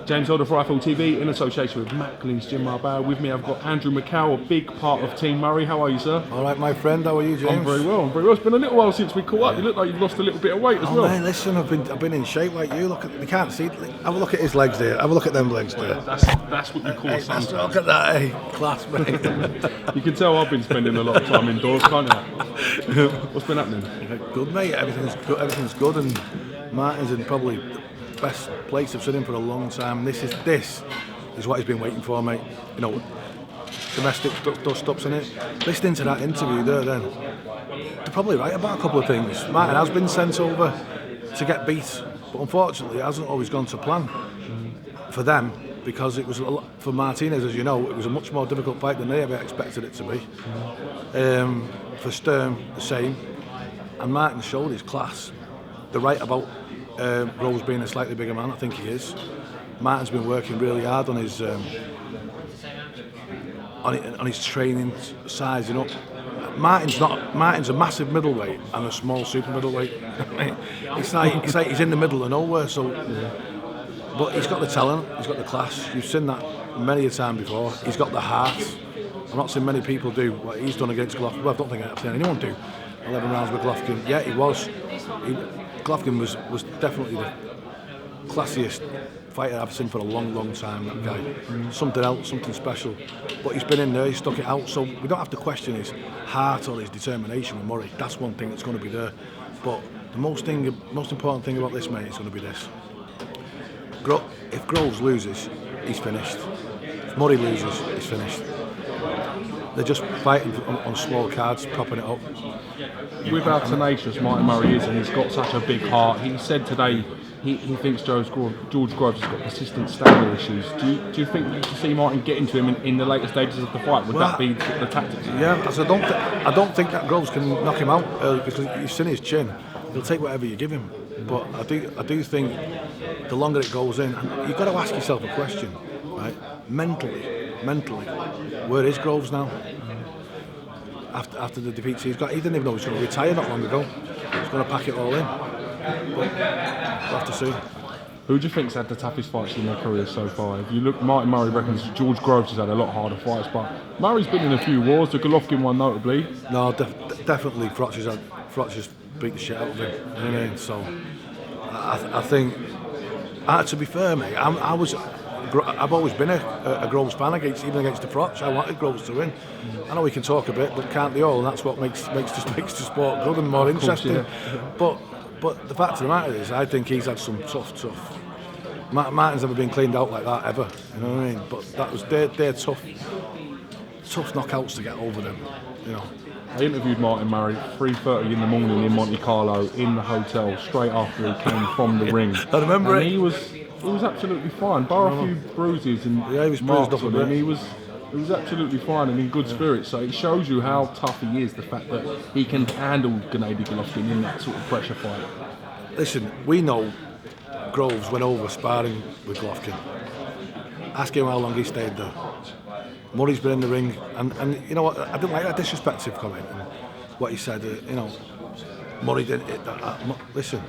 James Holder for iFL TV in association with Macklin's Gym Marbella. With me I've got Andrew MIKHAIL, a big part of Team Murray. How are you, sir? All right, my friend. How are you, James? I'm very well. It's been a little while since we caught up. You look like you've lost a little bit of weight as well. Man, listen, I've been in shape like you. Look at, you can't see. Have a look at his legs there. Have a look at them legs there. That's what you call something. Look at that, hey, class, mate. You can tell I've been spending a lot of time indoors, can't you? What's been happening? Good, mate. Everything's good, and Martin's in probably the best place I've seen him for a long time. This is what he's been waiting for, mate. You know, domestic dust-ups in it. Listening to that interview there, then they're probably right about a couple of things. Martin has been sent over to get beat, but unfortunately, it hasn't always gone to plan for them, because it was for Martinez, as you know, it was a much more difficult fight than they ever expected it to be. For Sturm, the same. And Martin showed his class. They're right about Groves being a slightly bigger man. I think he is. Martin's been working really hard on his training, sizing up. Martin's a massive middleweight and a small super middleweight. it's like he's in the middle of nowhere. So, but he's got the talent, he's got the class. You've seen that many a time before. He's got the heart. I've not seen many people do what he's done against Golovkin. Well, I don't think I've seen anyone do 11 rounds with Golovkin. Yeah, Golovkin was definitely the classiest fighter I've seen for a long time, that guy. Something else, something special. But he's been in there, he's stuck it out, so we don't have to question his heart or his determination with Murray. That's one thing that's going to be there. But the most important thing about this, mate, is going to be this. If Groves loses, he's finished. If Murray loses, he's finished. They're just fighting on small cards, propping it up. With how tenacious Martin Murray is, and he's got such a big heart, he said today he thinks George Groves has got persistent stamina issues. Do you think you can see Martin getting to him in the later stages of the fight? Would that be the tactics? Yeah, because I don't think that Groves can knock him out early, because you've seen his chin. He'll take whatever you give him. But I do think the longer it goes in, and you've got to ask yourself a question, right? Mentally, where is Groves now? After the defeats he's got, he didn't even know he was going to retire not long ago. He's going to pack it all in. But we'll have to see. Who do you think's had the toughest fights in their career so far? If you look, Martin Murray reckons George Groves has had a lot harder fights, but Murray's been in a few wars, the Golovkin one notably. No, definitely Frotcher's beat the shit out of him. You know what I mean? So I think, to be fair, mate, I've always been a Groves fan, even against the Frotch. I wanted Groves to win. I know we can talk a bit, but can't they all? And that's what makes the sport good and more interesting. Yeah. But the fact of the matter is, I think he's had some tough. Martin's never been cleaned out like that ever. You know what I mean? But they're tough knockouts to get over them. You know. I interviewed Martin Murray 3:30 in the morning in Monte Carlo in the hotel straight after he came from the ring. I remember it. He was absolutely fine, bar a few bruises and he was bruised up a bit. He was absolutely fine and in good spirits. So it shows you how tough he is. The fact that he can handle Gennady Golovkin in that sort of pressure fight. Listen, we know Groves went over sparring with Golovkin. Ask him how long he stayed there. Murray's been in the ring, and you know what? I didn't like that disrespectful comment. And what he said, you know, Murray didn't hit that. Listen.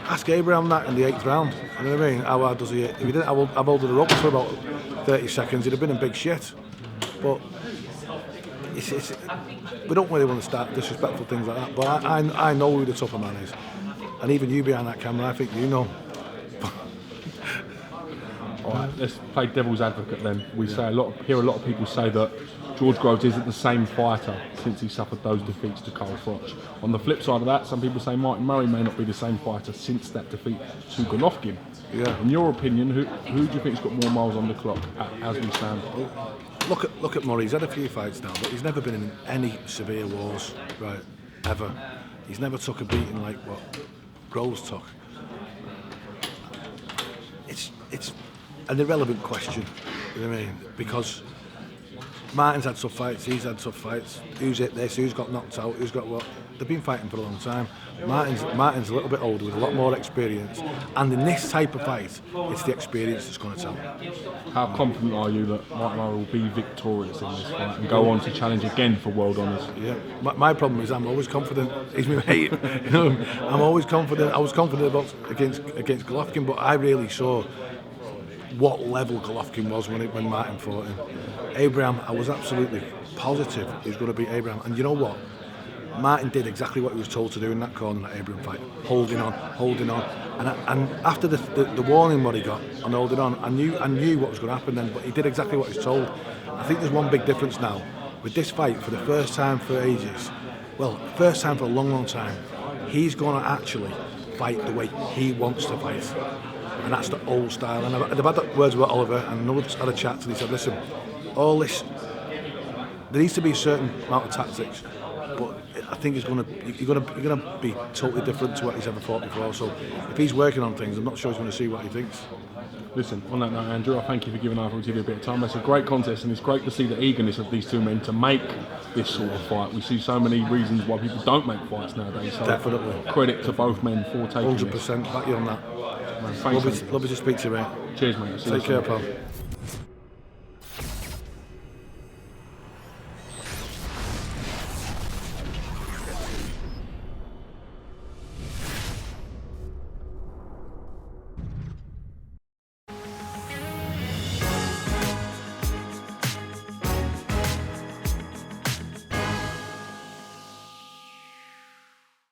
Ask Abraham that in the 8th round. You know what I mean? How hard does he hit? If he didn't have hold of the ropes for about 30 seconds, he'd have been in big shit. But we don't really want to start disrespectful things like that. But I know who the tougher man is. And even you behind that camera, I think you know. Alright, let's play devil's advocate then. We hear a lot of people say that George Groves isn't the same fighter since he suffered those defeats to Carl Froch. On the flip side of that, some people say Martin Murray may not be the same fighter since that defeat to Golovkin. Yeah. In your opinion, who do you think's got more miles on the clock as we stand? Look at Murray. He's had a few fights now, but he's never been in any severe wars, right? Ever. He's never took a beating like what Groves took. It's an irrelevant question, you know what I mean? Because Martin's had tough fights, he's had tough fights. Who's hit this? Who's got knocked out? Who's got what? They've been fighting for a long time. Martin's a little bit older with a lot more experience, and in this type of fight, it's the experience that's going to tell. How confident are you that Martin Murray will be victorious in this fight and go on to challenge again for world honours? Yeah, my problem is I'm always confident. He's my mate. You know, I'm always confident. I was confident against Golovkin, but I really saw what level Golovkin was when Martin fought him. Abraham, I was absolutely positive he was going to beat Abraham, and you know what? Martin did exactly what he was told to do in that corner in that Abraham fight, holding on, and after the warning what he got on holding on, I knew what was going to happen then, but he did exactly what he was told. I think there's one big difference now with this fight. For the first time for ages, well, first time for a long time, he's going to actually fight the way he wants to fight, and that's the old style. And I've had that words with Oliver, and another had a chat, and he said, listen, all this, there needs to be a certain amount of tactics, but I think you're going to be totally different to what he's ever fought before. So if he's working on things, I'm not sure he's going to see what he thinks. Listen, on that note, Andrew, I thank you for giving our TV a bit of time. It's a great contest, and it's great to see the eagerness of these two men to make this sort of fight. We see so many reasons why people don't make fights nowadays. So Definitely. Credit to both men for taking 100% back you on that. Man, thanks, Lovely to speak to you, mate. Cheers, mate. Take care, pal.